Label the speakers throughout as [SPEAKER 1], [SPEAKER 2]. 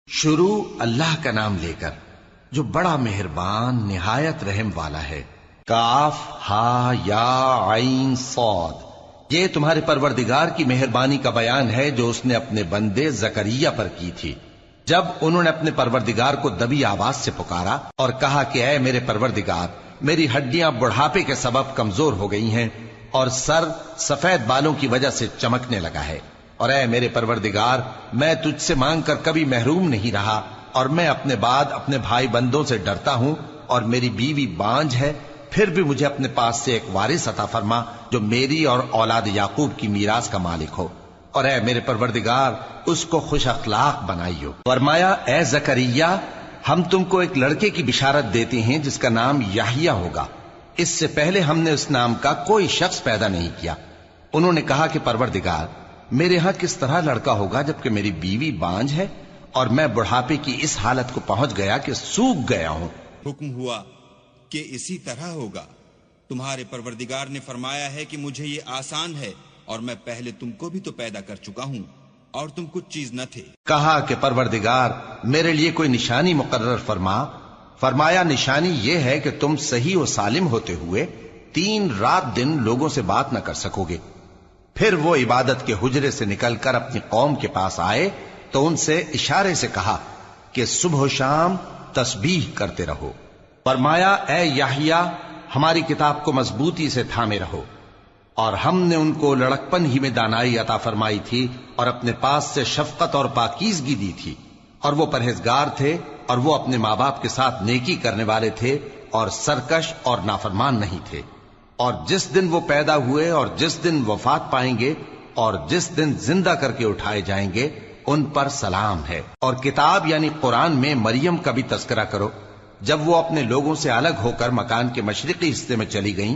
[SPEAKER 1] شروع اللہ کا نام لے کر جو بڑا مہربان نہایت رحم والا ہے۔ کاف ہا یا عین صاد، یہ تمہارے پروردگار کی مہربانی کا بیان ہے جو اس نے اپنے بندے زکریا پر کی تھی جب انہوں نے اپنے پروردگار کو دبی آواز سے پکارا اور کہا کہ اے میرے پروردگار، میری ہڈیاں بڑھاپے کے سبب کمزور ہو گئی ہیں اور سر سفید بالوں کی وجہ سے چمکنے لگا ہے، اور اے میرے پروردگار، میں تجھ سے مانگ کر کبھی محروم نہیں رہا، اور میں اپنے بعد اپنے بھائی بندوں سے ڈرتا ہوں، اور میری بیوی بانجھ ہے، پھر بھی مجھے اپنے پاس سے ایک وارث عطا فرما جو میری اور اولاد یعقوب کی میراث کا مالک ہو، اور اے میرے پروردگار اس کو خوش اخلاق بنائیو۔ فرمایا اے زکریا، ہم تم کو ایک لڑکے کی بشارت دیتے ہیں جس کا نام یحییٰ ہوگا، اس سے پہلے ہم نے اس نام کا کوئی شخص پیدا نہیں کیا۔ انہوں نے کہا کہ پروردگار، میرے ہاں کس طرح لڑکا ہوگا جبکہ میری بیوی بانجھ ہے اور میں بڑھاپے کی اس حالت کو پہنچ گیا کہ سوکھ گیا ہوں۔
[SPEAKER 2] حکم ہوا کہ اسی طرح ہوگا، تمہارے پروردگار نے فرمایا ہے کہ مجھے یہ آسان ہے، اور میں پہلے تم کو بھی تو پیدا کر چکا ہوں اور تم کچھ چیز نہ تھے۔
[SPEAKER 1] کہا کہ پروردگار میرے لیے کوئی نشانی مقرر فرما۔ فرمایا نشانی یہ ہے کہ تم صحیح و سالم ہوتے ہوئے 3 رات دن لوگوں سے بات نہ کر سکو گے۔ پھر وہ عبادت کے حجرے سے نکل کر اپنی قوم کے پاس آئے تو ان سے اشارے سے کہا کہ صبح و شام تسبیح کرتے رہو۔ فرمایا اے یحییٰ، ہماری کتاب کو مضبوطی سے تھامے رہو، اور ہم نے ان کو لڑکپن ہی میں دانائی عطا فرمائی تھی اور اپنے پاس سے شفقت اور پاکیزگی دی تھی، اور وہ پرہیزگار تھے اور وہ اپنے ماں باپ کے ساتھ نیکی کرنے والے تھے اور سرکش اور نافرمان نہیں تھے۔ اور جس دن وہ پیدا ہوئے اور جس دن وفات پائیں گے اور جس دن زندہ کر کے اٹھائے جائیں گے ان پر سلام ہے۔ اور کتاب یعنی قرآن میں مریم کا بھی تذکرہ کرو، جب وہ اپنے لوگوں سے الگ ہو کر مکان کے مشرقی حصے میں چلی گئیں،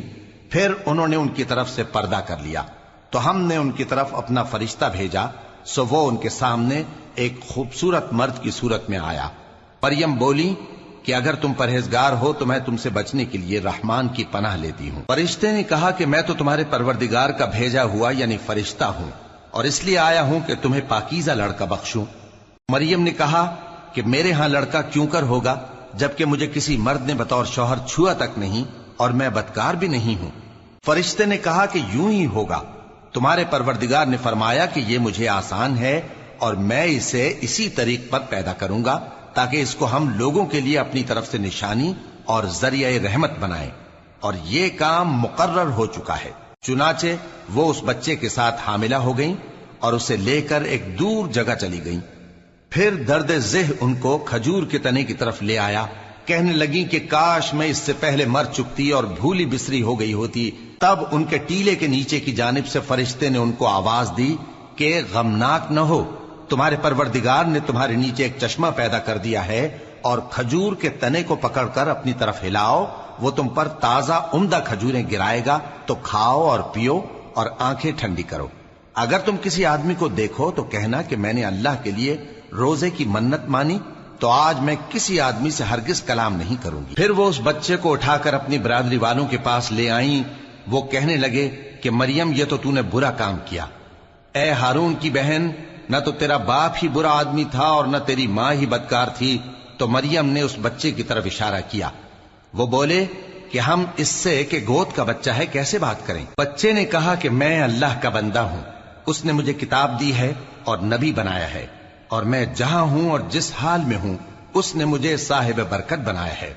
[SPEAKER 1] پھر انہوں نے ان کی طرف سے پردہ کر لیا تو ہم نے ان کی طرف اپنا فرشتہ بھیجا، سو وہ ان کے سامنے ایک خوبصورت مرد کی صورت میں آیا۔ مریم بولی کہ اگر تم پرہیزگار ہو تو میں تم سے بچنے کے لیے رحمان کی پناہ لیتی ہوں۔ فرشتے نے کہا کہ میں تو تمہارے پروردگار کا بھیجا ہوا یعنی فرشتہ ہوں، اور اس لیے آیا ہوں کہ تمہیں پاکیزہ لڑکا بخشوں۔ مریم نے کہا کہ میرے ہاں لڑکا کیوں کر ہوگا جبکہ مجھے کسی مرد نے بطور شوہر چھوا تک نہیں اور میں بدکار بھی نہیں ہوں۔ فرشتے نے کہا کہ یوں ہی ہوگا، تمہارے پروردگار نے فرمایا کہ یہ مجھے آسان ہے اور میں اسے اسی طریق پر پیدا کروں گا تاکہ اس کو ہم لوگوں کے لیے اپنی طرف سے نشانی اور ذریعہ رحمت بنائیں، اور یہ کام مقرر ہو چکا ہے۔ چنانچہ وہ اس بچے کے ساتھ حاملہ ہو گئیں اور اسے لے کر ایک دور جگہ چلی گئیں۔ پھر درد ذہ ان کو کھجور کے تنے کی طرف لے آیا، کہنے لگیں کہ کاش میں اس سے پہلے مر چکتی اور بھولی بسری ہو گئی ہوتی۔ تب ان کے ٹیلے کے نیچے کی جانب سے فرشتے نے ان کو آواز دی کہ غمناک نہ ہو، تمہارے پروردگار نے تمہارے نیچے ایک چشمہ پیدا کر دیا ہے، اور کھجور کے تنے کو پکڑ کر اپنی طرف ہلاؤ، وہ تم پر تازہ عمدہ کھجوریں گرائے گا، تو کھاؤ اور پیو اور آنکھیں ٹھنڈی کرو۔ اگر تم کسی آدمی کو دیکھو تو کہنا کہ میں نے اللہ کے لیے روزے کی منت مانی، تو آج میں کسی آدمی سے ہرگز کلام نہیں کروں گی۔ پھر وہ اس بچے کو اٹھا کر اپنی برادری والوں کے پاس لے آئیں۔ وہ کہنے لگے کہ مریم یہ تو نے برا کام کیا، اے ہارون کی بہن، نہ تو تیرا باپ ہی برا آدمی تھا اور نہ تیری ماں ہی بدکار تھی۔ تو مریم نے اس بچے کی طرف اشارہ کیا۔ وہ بولے کہ ہم اس سے کہ گود کا بچہ ہے کیسے بات کریں؟ بچے نے کہا کہ میں اللہ کا بندہ ہوں، اس نے مجھے کتاب دی ہے اور نبی بنایا ہے، اور میں جہاں ہوں اور جس حال میں ہوں اس نے مجھے صاحب برکت بنایا ہے،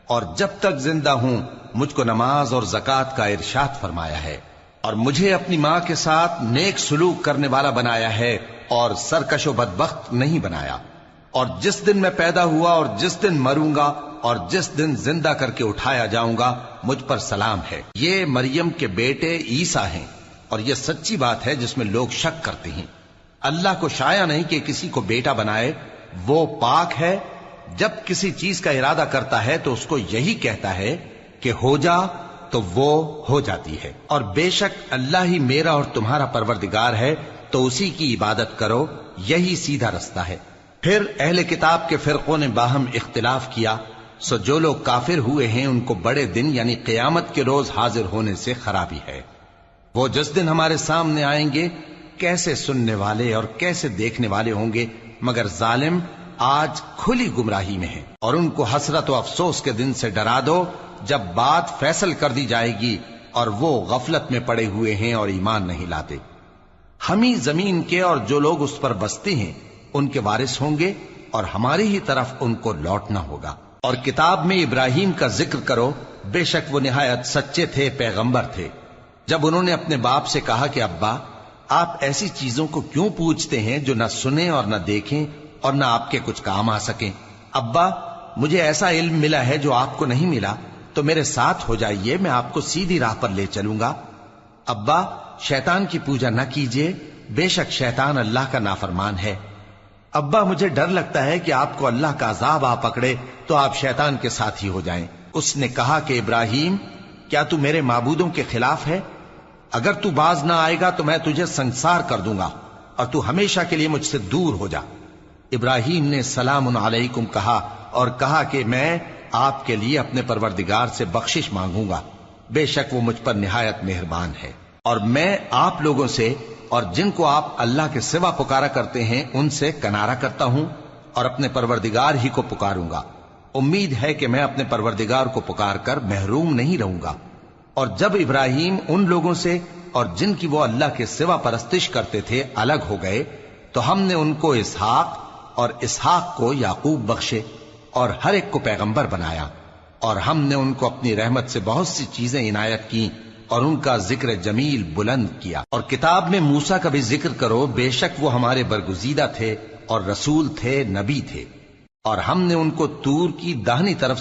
[SPEAKER 1] اور جب تک زندہ ہوں مجھ کو نماز اور زکوٰۃ کا ارشاد فرمایا ہے، اور مجھے اپنی ماں کے ساتھ نیک سلوک کرنے والا بنایا ہے اور سرکش و بدبخت نہیں بنایا، اور جس دن میں پیدا ہوا اور جس دن مروں گا اور جس دن زندہ کر کے اٹھایا جاؤں گا مجھ پر سلام ہے۔ یہ مریم کے بیٹے عیسیٰ ہیں، اور یہ سچی بات ہے جس میں لوگ شک کرتے ہیں۔ اللہ کو شایع نہیں کہ کسی کو بیٹا بنائے، وہ پاک ہے، جب کسی چیز کا ارادہ کرتا ہے تو اس کو یہی کہتا ہے کہ ہو جا تو وہ ہو جاتی ہے۔ اور بے شک اللہ ہی میرا اور تمہارا پروردگار ہے، تو اسی کی عبادت کرو، یہی سیدھا رستہ ہے۔ پھر اہل کتاب کے فرقوں نے باہم اختلاف کیا، سو جو لوگ کافر ہوئے ہیں ان کو بڑے دن یعنی قیامت کے روز حاضر ہونے سے خرابی ہے۔ وہ جس دن ہمارے سامنے آئیں گے کیسے سننے والے اور کیسے دیکھنے والے ہوں گے، مگر ظالم آج کھلی گمراہی میں ہیں، اور ان کو حسرت و افسوس کے دن سے ڈرا دو جب بات فیصل کر دی جائے گی اور وہ غفلت میں پڑے ہوئے ہیں اور ایمان نہیں لاتے۔ ہم ہی زمین کے اور جو لوگ اس پر بستے ہیں ان کے وارث ہوں گے، اور ہماری ہی طرف ان کو لوٹنا ہوگا۔ اور کتاب میں ابراہیم کا ذکر کرو، بے شک وہ نہایت سچے تھے، پیغمبر تھے۔ جب انہوں نے اپنے باپ سے کہا کہ ابا، آپ ایسی چیزوں کو کیوں پوچھتے ہیں جو نہ سنیں اور نہ دیکھیں اور نہ آپ کے کچھ کام آ سکیں؟ ابا، مجھے ایسا علم ملا ہے جو آپ کو نہیں ملا، تو میرے ساتھ ہو جائیے، میں آپ کو سیدھی راہ پر لے چلوں گا۔ ابا، شیطان کی پوجا نہ کیجیے، بے شک شیطان اللہ کا نافرمان ہے۔ ابا، مجھے ڈر لگتا ہے کہ آپ کو اللہ کا عذاب آ پکڑے تو آپ شیطان کے ساتھی ہو جائیں۔ اس نے کہا کہ ابراہیم، کیا تو میرے معبودوں کے خلاف ہے؟ اگر تو باز نہ آئے گا تو میں تجھے سنسار کر دوں گا اور تو ہمیشہ کے لیے مجھ سے دور ہو جا۔ ابراہیم نے سلام علیکم کہا اور کہا کہ میں آپ کے لیے اپنے پروردگار سے بخشش مانگوں گا، بے شک وہ مجھ پر نہایت مہربان ہے۔ اور میں آپ لوگوں سے اور جن کو آپ اللہ کے سوا پکارا کرتے ہیں ان سے کنارہ کرتا ہوں اور اپنے پروردگار ہی کو پکاروں گا۔ امید ہے کہ میں اپنے پروردگار کو پکار کر محروم نہیں رہوں گا۔ اور جب ابراہیم ان لوگوں سے اور جن کی وہ اللہ کے سوا پرستش کرتے تھے الگ ہو گئے تو ہم نے ان کو اسحاق اور اسحاق کو یعقوب بخشے اور ہر ایک کو پیغمبر بنایا، اور ہم نے ان کو اپنی رحمت سے بہت سی چیزیں عنایت کی اور ان کا ذکر جمیل بلند کیا۔ اور کتاب میں موسیٰ کا بھی ذکر کرو، بے شک وہ ہمارے برگزیدہ تھے اور رسول تھے، نبی تھے، اور ہم نے ان کو طور کی داہنی طرف